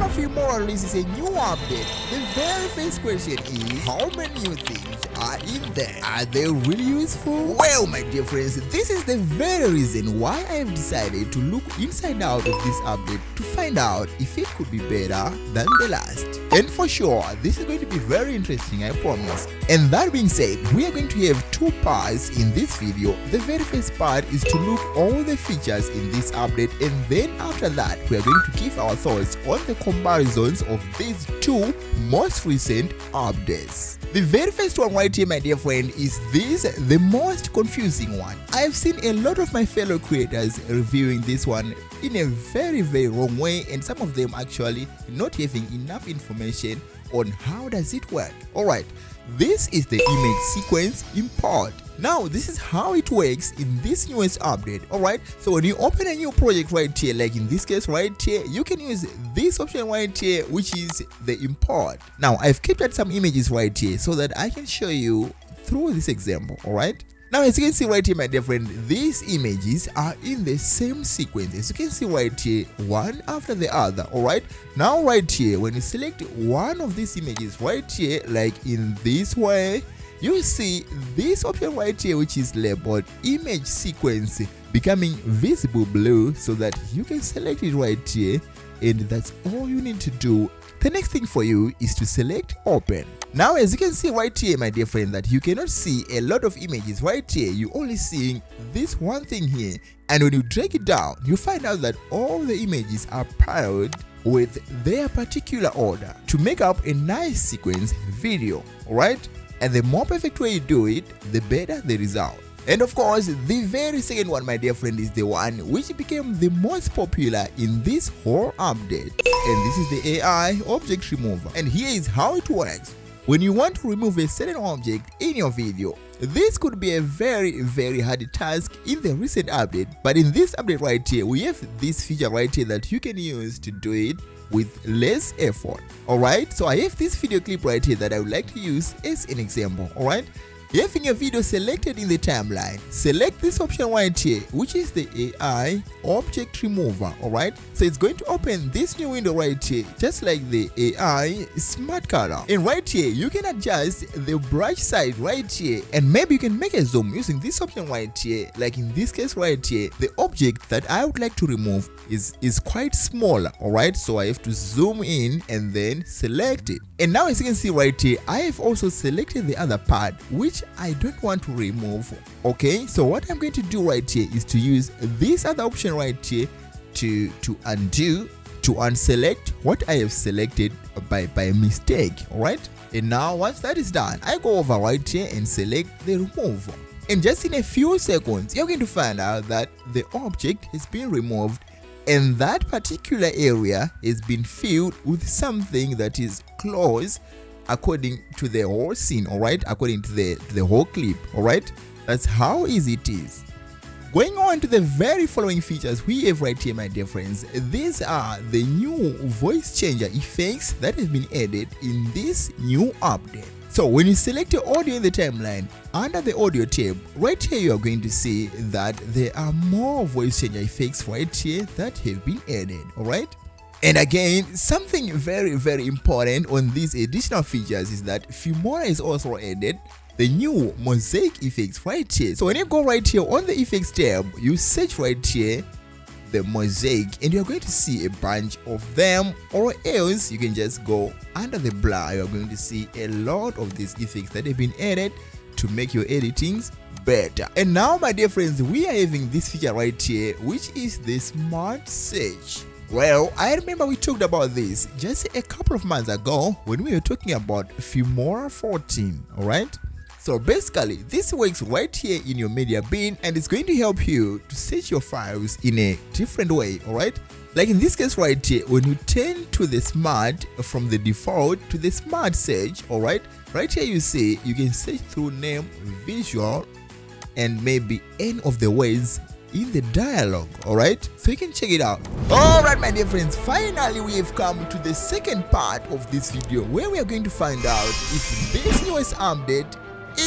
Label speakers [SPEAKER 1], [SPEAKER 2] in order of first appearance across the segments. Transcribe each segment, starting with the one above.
[SPEAKER 1] whenever Filmora releases a new update, the very first question is, how many new things are in there? Are they really useful? Well, my dear friends, this is the very reason why I have decided to look inside out of this update to find out if it could be better than the last. And for sure, this is going to be very interesting, I promise. And that being said, we are going to have two parts in this video. The very first part is to look all the features in this update, and then after that, we are going to give our thoughts on the comparisons of these two most recent updates. The very first one right here, my dear friend, is the most confusing one. I have seen a lot of my fellow creators reviewing this one in a very wrong way, and some of them actually not having enough information on how does it work. Alright, this is the image sequence import. Now this is how it works in this newest update. Alright, so when you open a new project right here, like in this case right here, you can use this option right here, which is the import. Now I've kept some images right here so that I can show you through this example. Alright, now as you can see right here, my dear friend, these images are in the same sequence. As you can see right here, one after the other. Alright, now right here, when you select one of these images right here, like in this way, you see this option right here, which is labeled image sequence, becoming visible blue, so that you can select it right here, and that's all you need to do. The next thing for you is to select open. Now as you can see right here, my dear friend, that you cannot see a lot of images right here, you're only seeing this one thing here, and when you drag it down, you find out that all the images are piled with their particular order to make up a nice sequence video. Alright, and the more perfect way you do it, the better the result. And of course, the very second one, my dear friend, is the one which became the most popular in this whole update, and this is the AI object remover. And here is how it works. When you want to remove a certain object in your video, this could be a very hard task in the recent update, but in this update right here, we have this feature right here that you can use to do it with less effort. Alright, so I have this video clip right here that I would like to use as an example. Alright, having your video selected in the timeline, select this option right here, which is the AI object remover. Alright, so it's going to open this new window right here, just like the AI smart color. And right here, you can adjust the brush size right here, and maybe you can make a zoom using this option right here. Like in this case right here, the object that I would like to remove is quite smaller. Alright, so I have to zoom in and then select it. And now as you can see right here, I have also selected the other part which I don't want to remove. Okay, so what I'm going to do right here is to use this other option right here to undo, to unselect what I have selected by mistake. Alright, and now once that is done, I go over right here and select the remove. And just in a few seconds, you're going to find out that the object has been removed, and that particular area has been filled with something that is close according to the whole scene. Alright, according to the whole clip. Alright, that's how easy it is. Going on to the very following features we have right here, my dear friends. These are the new voice changer effects that have been added in this new update. So when you select your audio in the timeline, under the audio tab, right here you are going to see that there are more voice changer effects right here that have been added. Alright, and again, something very important on these additional features is that Filmora is also added the new mosaic effects right here. So when you go right here on the effects tab, you search right here the mosaic, and you're going to see a bunch of them, or else you can just go under the blur. You're going to see a lot of these effects that have been added to make your editings better. And now, my dear friends, we are having this feature right here, which is the smart search. Well, I remember we talked about this just a couple of months ago when we were talking about Filmora 14. Alright, so basically this works right here in your media bin, and it's going to help you to search your files in a different way. Alright, like in this case right here, when you turn to the smart from the default to the smart search, alright, right here you see you can search through name, visual, and maybe any of the words in the dialogue. Alright, so you can check it out. Alright, my dear friends, finally we have come to the second part of this video, where we are going to find out if this newest update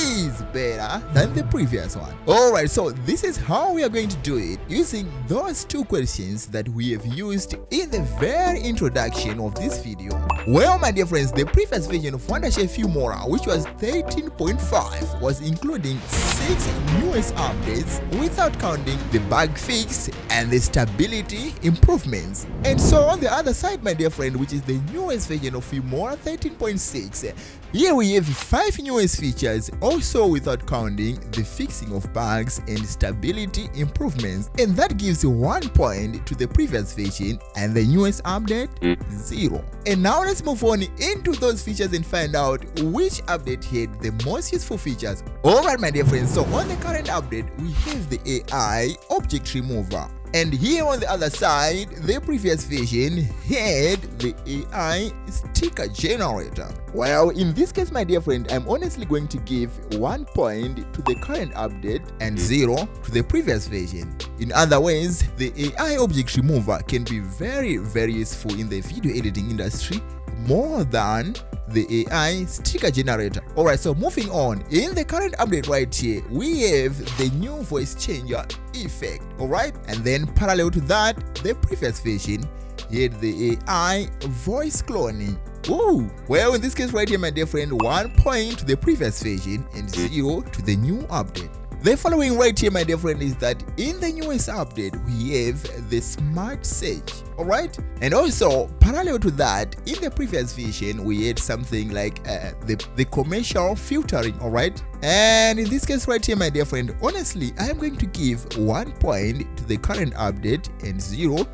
[SPEAKER 1] is better than the previous one. Alright, so this is how we are going to do it using those two questions that we have used in the very introduction of this video. Well, my dear friends, the previous version of Wondershare Filmora, which was 13.5, was including 6 newest updates without counting the bug fix and the stability improvements. And so on the other side, my dear friend, which is the newest version of Filmora 13.6, here we have 5 newest features, also without counting the fixing of bugs and stability improvements, and that gives 1 point to the previous version, and the newest update 0. And now let's move on into those features and find out which update had the most useful features. Alright, my dear friends, so on the current update we have the AI object remover. And here on the other side, the previous version had the AI sticker generator. Well, in this case, my dear friend, I'm honestly going to give 1 point to the current update and 0 to the previous version. In other words, the AI object remover can be very useful in the video editing industry more than the AI sticker generator. Alright, so moving on, in the current update right here, we have the new voice changer effect. Alright, and then parallel to that, the previous version had the AI voice cloning. Ooh, well, in this case right here, my dear friend, 1 point to the previous version and 0 to the new update. The following right here, my dear friend, is that in the newest update we have the smart search. Alright, and also parallel to that, in the previous version we had something like the commercial filtering. Alright, and in this case right here, my dear friend, honestly I am going to give 1 point to the current update and 0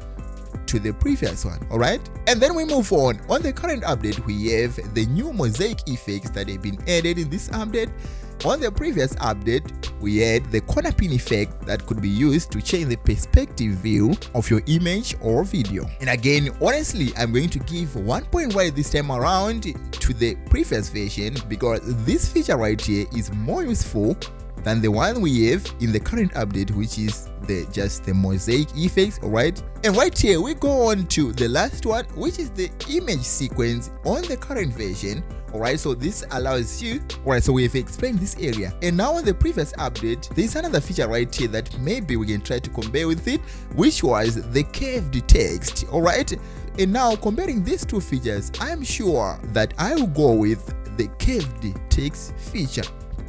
[SPEAKER 1] to the previous one. Alright, and then we move on the current update, we have the new mosaic effects that have been added in this update. On the previous update, we had the corner pin effect that could be used to change the perspective view of your image or video. And again, honestly, I'm going to give 1 point right this time around to the previous version, because this feature right here is more useful than the one we have in the current update, which is just the mosaic effects. Alright, and right here we go on to the last one, which is the image sequence on the current version. Alright, so this allows you, alright, so we have explained this area. And now on the previous update, there's another feature right here that maybe we can try to compare with it, which was the curved text. Alright, and now comparing these two features, I'm sure that I will go with the curved text feature.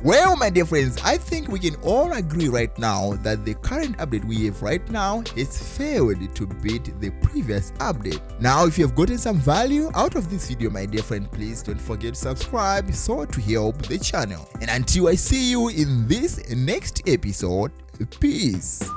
[SPEAKER 1] Well, my dear friends, I think we can all agree right now that the current update we have right now has failed to beat the previous update. Now, if you have gotten some value out of this video, my dear friend, please don't forget to subscribe so to help the channel. And until I see you in this next episode, peace.